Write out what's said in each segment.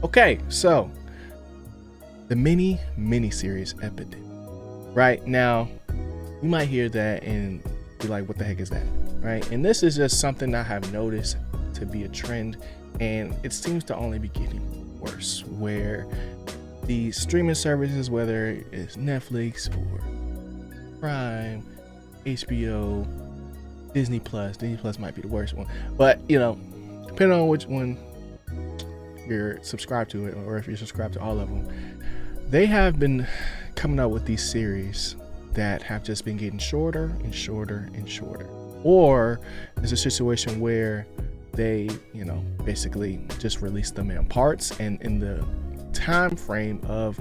Okay, so the mini series Epidemic. Right now, you might hear that and be like, "What the heck is that?" Right? And this is just something I have noticed to be a trend, and it seems to only be getting worse. Where the streaming services, whether it's Netflix or Prime, HBO, Disney Plus might be the worst one, but depending on which one you're subscribed to, it or if you're subscribed to all of them, they have been coming out with these series that have just been getting shorter and shorter and shorter. Or there's a situation where they basically just release them in parts, and in the time frame of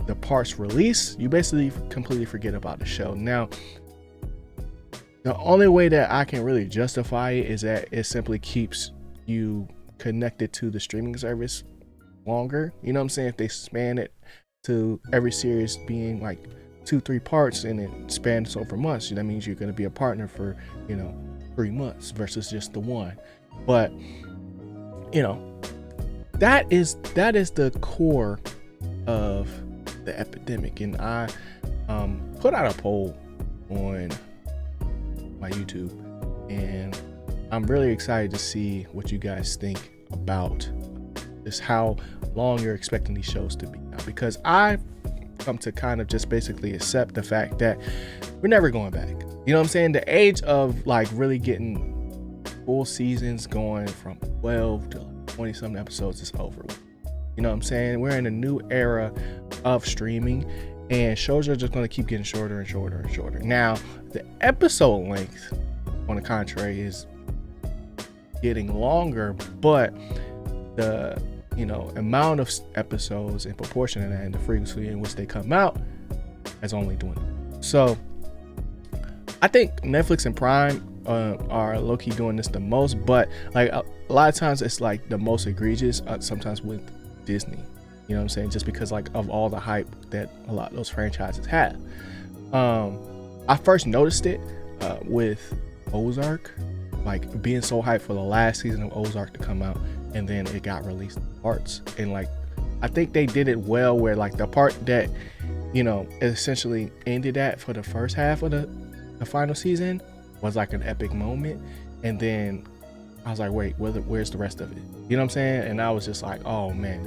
the parts release, you basically completely forget about the show. Now, the only way that I can really justify it is that it simply keeps you connected to the streaming service longer. You know what I'm saying? If they span it to every series being like 2-3 parts and it spans over months, that means you're going to be a partner for 3 months versus just the one. But that is the core of the Epidemic. And I put out a poll on my YouTube, and I'm really excited to see what you guys think about just how long you're expecting these shows to be now, because I've come to kind of just basically accept the fact that we're never going back. You know what I'm saying? The age of like really getting full seasons going from 12 to 20 something episodes is over. You know what I'm saying? We're in a new era of streaming, and shows are just going to keep getting shorter and shorter and shorter. Now, the episode length, on the contrary, is getting longer, but the amount of episodes in proportion to that and the frequency in which they come out has only dwindled. So I think Netflix and Prime are low-key doing this the most, but like a lot of times it's like the most egregious sometimes with Disney. You know what I'm saying? Just because like of all the hype that a lot of those franchises have. I first noticed it with Ozark, like being so hyped for the last season of Ozark to come out, and then it got released in parts. And like I think they did it well, where like the part that essentially ended that for the first half of the final season was like an epic moment, and then I was like, wait, where's the rest of it? You know what I'm saying? And I was just like, oh man,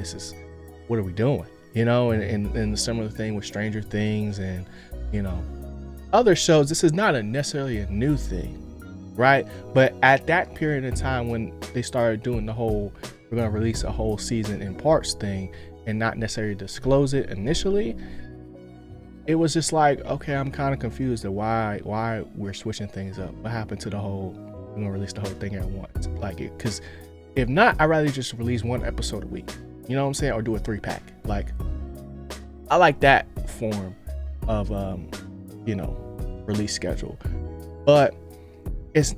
what are we doing? And the similar thing with Stranger Things and other shows. This is not necessarily a new thing, right? But at that period of time when they started doing the whole we're going to release a whole season in parts thing and not necessarily disclose it initially, it was just like, okay, I'm kind of confused at why we're switching things up. What happened to the whole we're going to release the whole thing at once? Like it, because if not, I'd rather just release one episode a week. You know what I'm saying? Or do a 3-pack. Like, I like that form of release schedule. But it's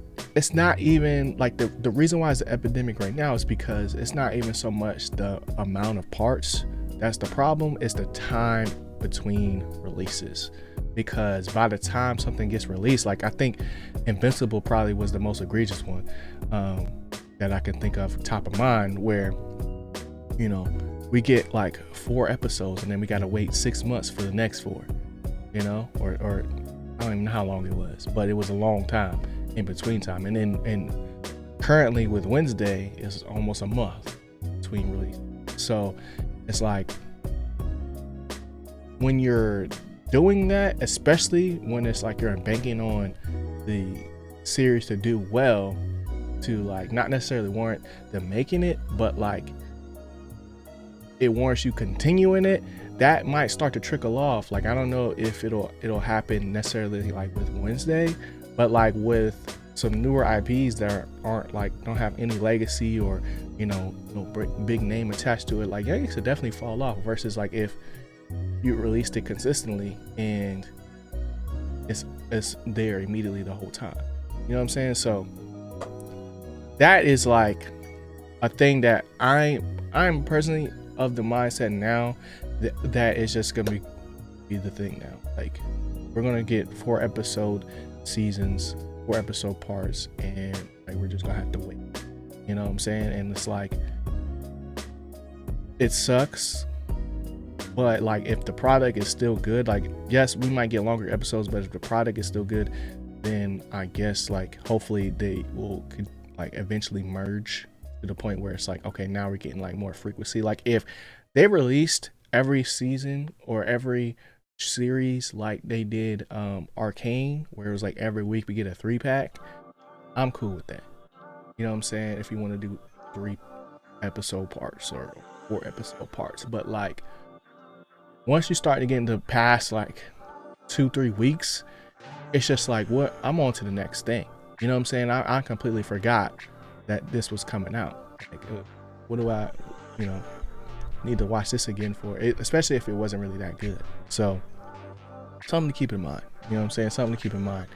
not even like the reason why it's an epidemic right now is because it's not even so much the amount of parts that's the problem. It's the time between releases. Because by the time something gets released, like I think Invincible probably was the most egregious one that I can think of top of mind, where we get like 4 episodes and then we got to wait 6 months for the next 4, or I don't even know how long it was, but it was a long time in between time. And then currently with Wednesday is almost a month between release. So it's like when you're doing that, especially when it's like you're banking on the series to do well, to like not necessarily warrant them making it, but like it warrants you continuing it, that might start to trickle off. Like I don't know if it'll happen necessarily like with Wednesday, but like with some newer IPs that don't have any legacy or no big name attached to it, like it could definitely fall off, versus like if you released it consistently and it's there immediately the whole time. You know what I'm saying? So that is like a thing that I'm personally of the mindset now that is just gonna be the thing now. Like we're gonna get 4 episode seasons, 4 episode parts, and like we're just gonna have to wait. You know what I'm saying? And it's like it sucks, but like if the product is still good, like yes, we might get longer episodes, but if the product is still good, then I guess like hopefully they will like eventually merge to the point where it's like, okay, now we're getting like more frequency. Like if they released every season or every series like they did Arcane, where it was like every week we get a 3-pack, I'm cool with that. You know what I'm saying? If you want to do 3 episode parts or 4 episode parts, but like once you start to get into past like 2-3 weeks, it's just like, what, I'm on to the next thing. You know what I'm saying? I completely forgot that this was coming out. Like, what do I, you know, need to watch this again for it, especially if it wasn't really that good. So something to keep in mind. You know what I'm saying? Something to keep in mind.